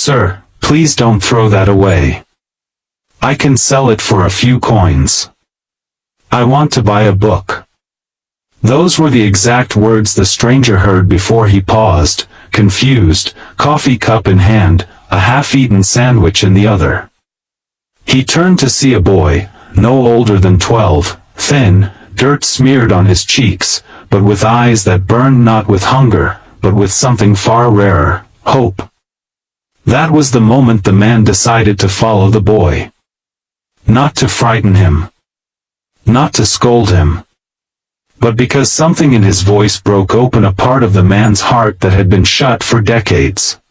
Sir, please don't throw that away. I can sell it for a few coins. I want to buy a book. Those were the exact words the stranger heard before he paused, confused, coffee cup in hand, a half-eaten sandwich in the other. He turned to see a boy, no older than 12, thin, dirt smeared on his cheeks, but with eyes that burned not with hunger, but with something far rarer, hope. That was the moment the man decided to follow the boy. Not to frighten him. Not to scold him. But because something in his voice broke open a part of the man's heart that had been shut for decades.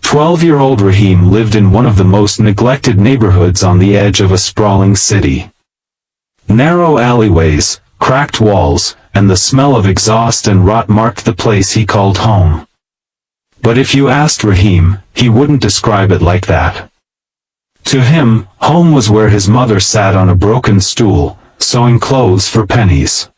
12-year-old Rahim lived in one of the most neglected neighborhoods on the edge of a sprawling city. Narrow alleyways, cracked walls, and the smell of exhaust and rot marked the place he called home. But if you asked Rahim, he wouldn't describe it like that. To him, home was where his mother sat on a broken stool, sewing clothes for pennies.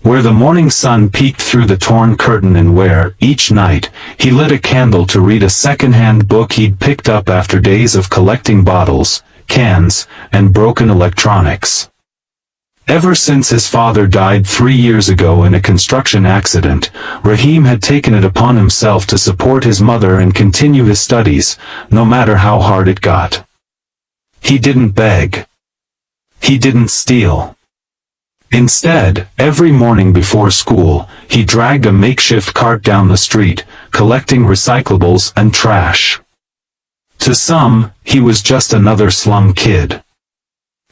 Where the morning sun peeked through the torn curtain and where, each night, he lit a candle to read a second-hand book he'd picked up after days of collecting bottles, cans, and broken electronics. Ever since his father died 3 years ago in a construction accident, Rahim had taken it upon himself to support his mother and continue his studies, no matter how hard it got. He didn't beg. He didn't steal. Instead, every morning before school, he dragged a makeshift cart down the street, collecting recyclables and trash. To some, he was just another slum kid.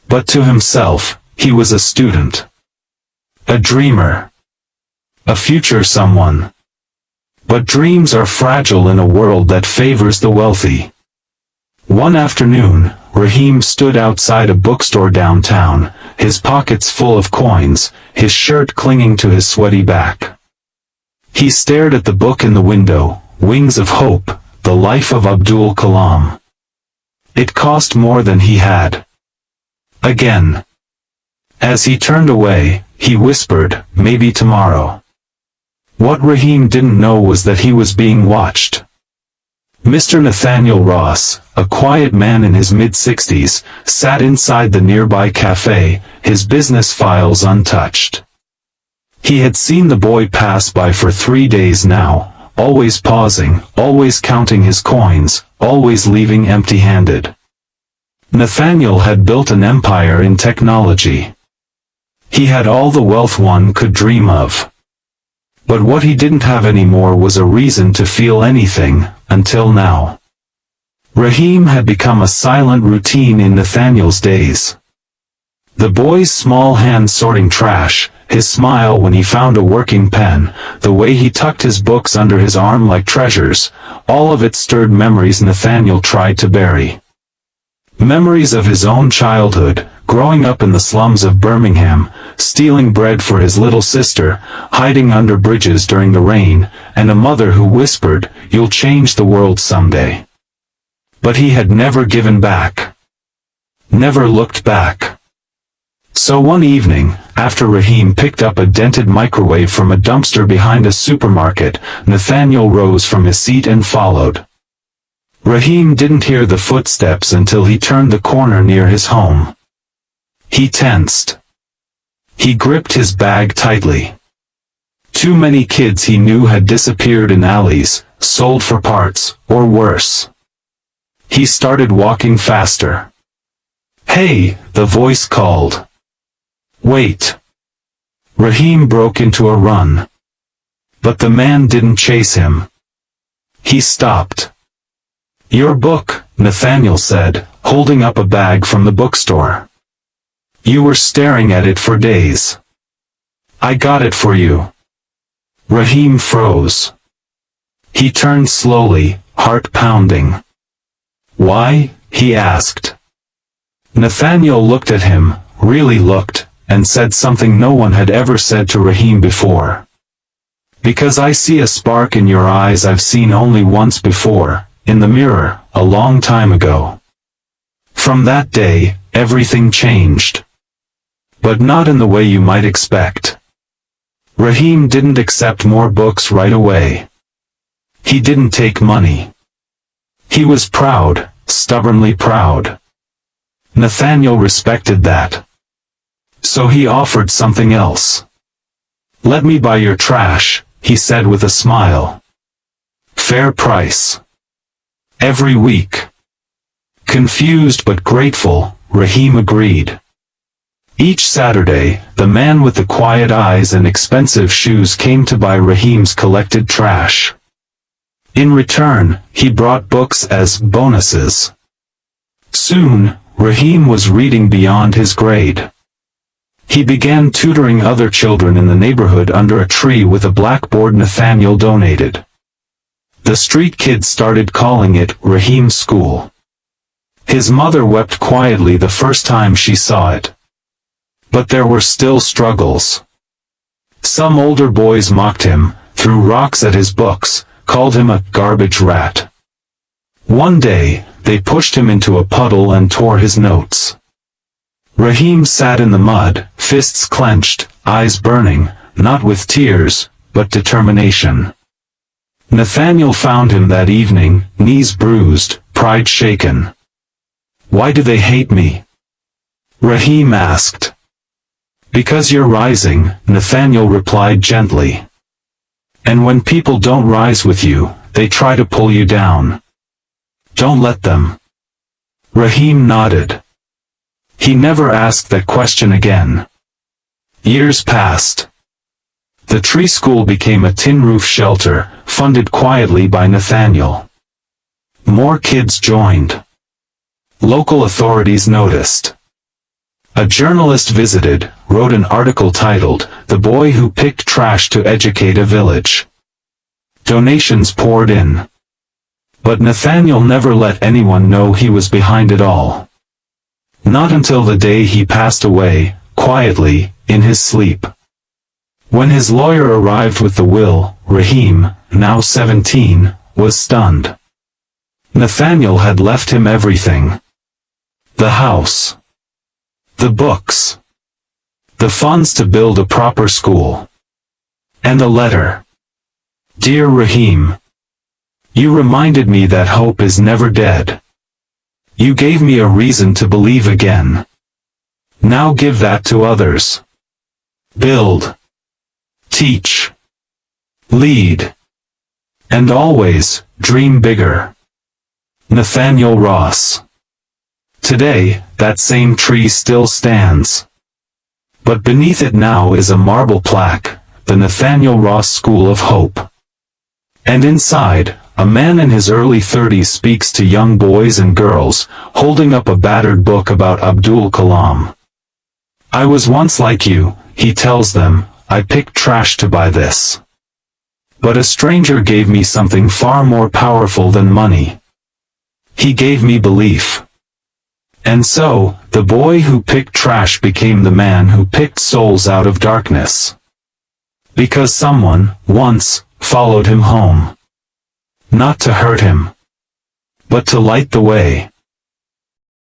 But to himself, he was a student. A dreamer. A future someone. But dreams are fragile in a world that favors the wealthy. One afternoon, Rahim stood outside a bookstore downtown, his pockets full of coins, his shirt clinging to his sweaty back. He stared at the book in the window, Wings of Hope, The Life of Abdul Kalam. It cost more than he had. Again. As he turned away, he whispered, maybe tomorrow. What Rahim didn't know was that he was being watched. Mr. Nathaniel Ross, a quiet man in his mid-60s, sat inside the nearby cafe, his business files untouched. He had seen the boy pass by for 3 days now, always pausing, always counting his coins, always leaving empty-handed. Nathaniel had built an empire in technology. He had all the wealth one could dream of. But what he didn't have anymore was a reason to feel anything, until now. Rahim had become a silent routine in Nathaniel's days. The boy's small hand sorting trash, his smile when he found a working pen, the way he tucked his books under his arm like treasures, all of it stirred memories Nathaniel tried to bury. Memories of his own childhood, growing up in the slums of Birmingham, stealing bread for his little sister, hiding under bridges during the rain, and a mother who whispered, "You'll change the world someday." But he had never given back. Never looked back. So one evening, after Rahim picked up a dented microwave from a dumpster behind a supermarket, Nathaniel rose from his seat and followed. Rahim didn't hear the footsteps until he turned the corner near his home. He tensed. He gripped his bag tightly. Too many kids he knew had disappeared in alleys, sold for parts, or worse. He started walking faster. "Hey," the voice called. "Wait." Rahim broke into a run. But the man didn't chase him. He stopped. "Your book," Nathaniel said, holding up a bag from the bookstore. "You were staring at it for days. I got it for you." Rahim froze. He turned slowly, heart pounding. "Why?" he asked. Nathaniel looked at him, really looked, and said something no one had ever said to Rahim before. "Because I see a spark in your eyes I've seen only once before, in the mirror, a long time ago." From that day, everything changed. But not in the way you might expect. Rahim didn't accept more books right away. He didn't take money. He was proud, stubbornly proud. Nathaniel respected that. So he offered something else. "Let me buy your trash," he said with a smile. "Fair price. Every week." Confused but grateful, Rahim agreed. Each Saturday, the man with the quiet eyes and expensive shoes came to buy Rahim's collected trash. In return, he brought books as bonuses. Soon, Rahim was reading beyond his grade. He began tutoring other children in the neighborhood under a tree with a blackboard Nathaniel donated. The street kids started calling it Rahim's School. His mother wept quietly the first time she saw it. But there were still struggles. Some older boys mocked him, threw rocks at his books, called him a garbage rat. One day, they pushed him into a puddle and tore his notes. Rahim sat in the mud, fists clenched, eyes burning, not with tears, but determination. Nathaniel found him that evening, knees bruised, pride shaken. "Why do they hate me?" Rahim asked. "Because you're rising," Nathaniel replied gently. "And when people don't rise with you, they try to pull you down. Don't let them." Rahim nodded. He never asked that question again. Years passed. The tree school became a tin roof shelter, funded quietly by Nathaniel. More kids joined. Local authorities noticed. A journalist visited, wrote an article titled, "The Boy Who Picked Trash to Educate a Village." Donations poured in. But Nathaniel never let anyone know he was behind it all. Not until the day he passed away, quietly, in his sleep. When his lawyer arrived with the will, Rahim, now 17, was stunned. Nathaniel had left him everything. The house. The books. The funds to build a proper school. And a letter. "Dear Rahim, you reminded me that hope is never dead. You gave me a reason to believe again. Now give that to others. Build. Teach. Lead. And always, dream bigger. Nathaniel Ross." Today, that same tree still stands. But beneath it now is a marble plaque, the Nathaniel Ross School of Hope. And inside, a man in his early 30s speaks to young boys and girls, holding up a battered book about Abdul Kalam. "I was once like you," he tells them, "I picked trash to buy this. But a stranger gave me something far more powerful than money. He gave me belief." And so, the boy who picked trash became the man who picked souls out of darkness. Because someone, once, followed him home. Not to hurt him, but to light the way.